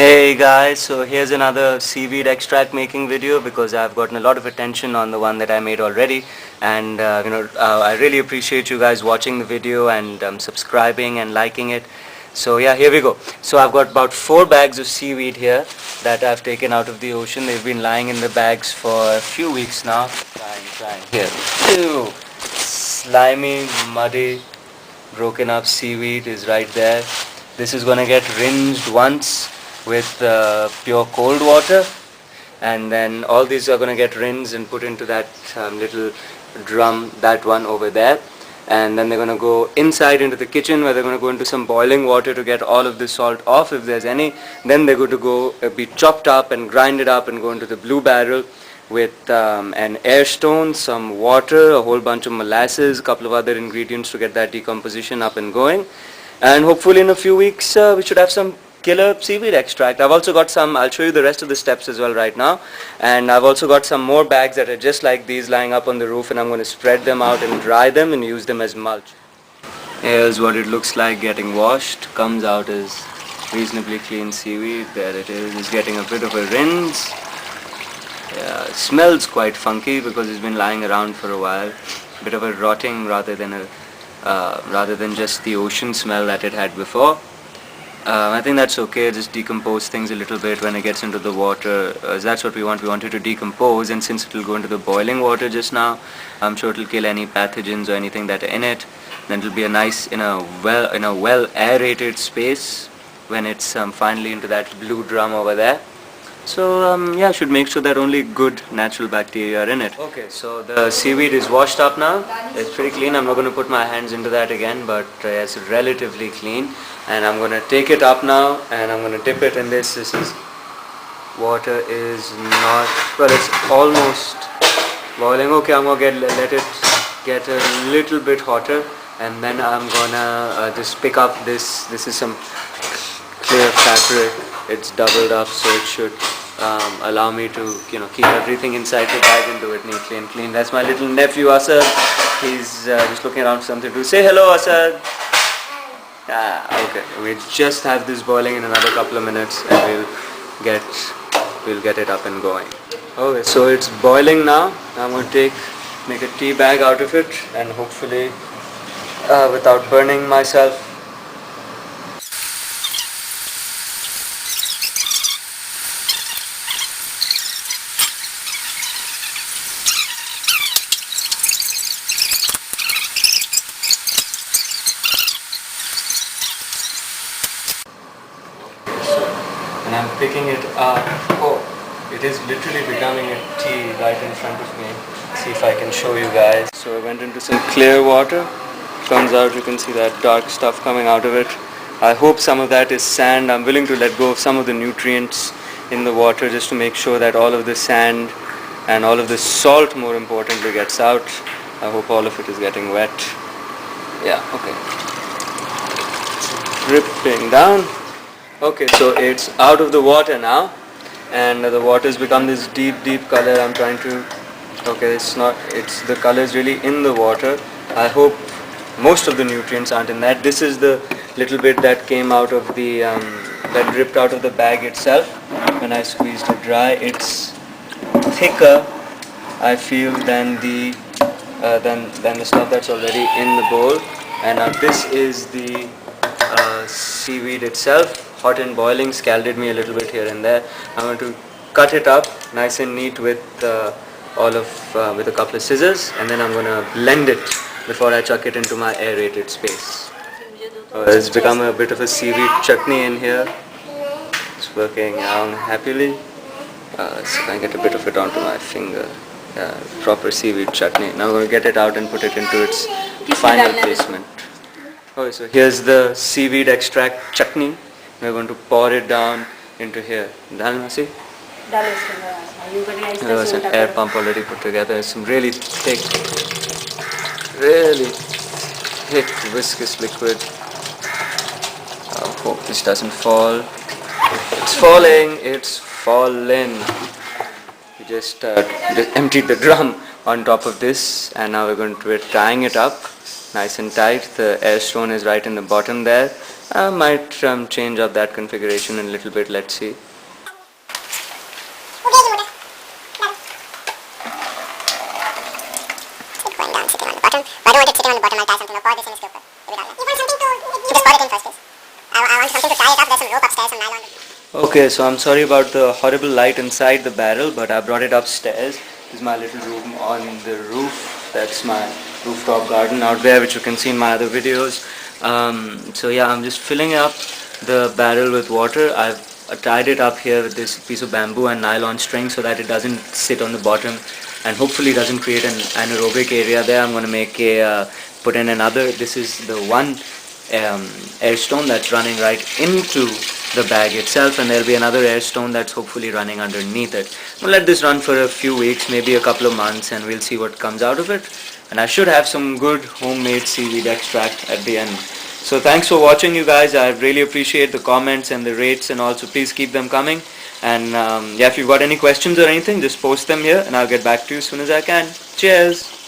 Hey guys, so here's another seaweed extract making video because I've gotten a lot of attention on the one that I made already, and I really appreciate you guys watching the video and subscribing and liking it. So yeah, here we go. So I've got about 4 bags of seaweed here that I've taken out of the ocean. They've been lying in the bags for a few weeks now. Trying. Here. Ew. Slimy, muddy, broken up seaweed is right there. This is gonna get rinsed once with pure cold water, and then all these are going to get rinsed and put into that little drum, that one over there, and then they're going to go inside into the kitchen where they're going to go into some boiling water to get all of the salt off if there's any. Then they're going to go be chopped up and grinded up and go into the blue barrel with an air stone, some water, a whole bunch of molasses, a couple of other ingredients to get that decomposition up and going, and hopefully in a few weeks we should have some killer seaweed extract. I've also got some, I'll show you the rest of the steps as well right now, and I've also got some more bags that are just like these lying up on the roof, and I'm going to spread them out and dry them and use them as mulch. Here's what it looks like getting washed. Comes out as reasonably clean seaweed. There it is. It's getting a bit of a rinse. Yeah, it smells quite funky because it's been lying around for a while. Bit of a rotting rather than just the ocean smell that it had before. I think that's okay. Just decompose things a little bit when it gets into the water. That's what we want. We want it to decompose, and since it will go into the boiling water just now, I'm sure it will kill any pathogens or anything that are in it. Then it will be a nice in a well aerated space when it's finally into that blue drum over there. So yeah, should make sure that only good natural bacteria are in it. Okay, so the seaweed is washed up now. It's pretty clean. I'm not going to put my hands into that again, but it's relatively clean. And I'm going to take it up now, and I'm going to dip it in this. This is water is not, well, it's almost boiling. Okay, I'm going to let it get a little bit hotter, and then I'm going to just pick up this. This is some clear fabric. It's doubled up, so it should allow me to keep everything inside the bag and do it neatly and clean. That's my little nephew Asad. He's just looking around for something to say. Hello, Asad. Okay, we just have this boiling in another couple of minutes, and we'll get it up and going. Okay, so it's boiling now. I'm going to make a tea bag out of it, and hopefully without burning myself. And I'm picking it up. Oh, it is literally becoming a tea right in front of me. See if I can show you guys. So I went into some clear water. Comes out, you can see that dark stuff coming out of it. I hope some of that is sand. I'm willing to let go of some of the nutrients in the water just to make sure that all of the sand and all of the salt, more importantly, gets out. I hope all of it is getting wet. Yeah, okay. Dripping down. Okay, so it's out of the water now, and the water's become this deep color. I'm trying to, okay, the color is really in the water. I hope most of the nutrients aren't in that. This is the little bit that came out of the, that dripped out of the bag itself. When I squeezed it dry, it's thicker, I feel, than the stuff that's already in the bowl. And now this is the seaweed itself. Hot and boiling, scalded me a little bit here and there. I'm going to cut it up nice and neat with with a couple of scissors, and then I'm going to blend it before I chuck it into my aerated space. It's become a bit of a seaweed chutney in here. It's working out happily. So I get a bit of it onto my finger. Proper seaweed chutney. Now I'm going to get it out and put it into its final placement. Okay, so here's the seaweed extract chutney. We're going to pour it down into here. Dalmasi? There was an air pump already put together. It's some really thick, viscous liquid. I hope this doesn't fall. It's falling. It's fallen. We just emptied the drum on top of this, and now we're going to tying it up nice and tight. The air stone is right in the bottom there. I might change up that configuration in a little bit, let's see. Okay, so I'm sorry about the horrible light inside the barrel, but I brought it upstairs. This is my little room on the roof. That's my rooftop garden out there, which you can see in my other videos. So yeah, I'm just filling up the barrel with water. I've tied it up here with this piece of bamboo and nylon string so that it doesn't sit on the bottom and hopefully doesn't create an anaerobic area there. I'm going to make put in another. This is the one air stone that's running right into the bag itself, and there'll be another air stone that's hopefully running underneath it. We'll let this run for a few weeks, maybe a couple of months, and we'll see what comes out of it. And I should have some good homemade seaweed extract at the end. So thanks for watching, you guys. I really appreciate the comments and the rates, and also please keep them coming. And yeah, if you've got any questions or anything, just post them here and I'll get back to you as soon as I can. Cheers!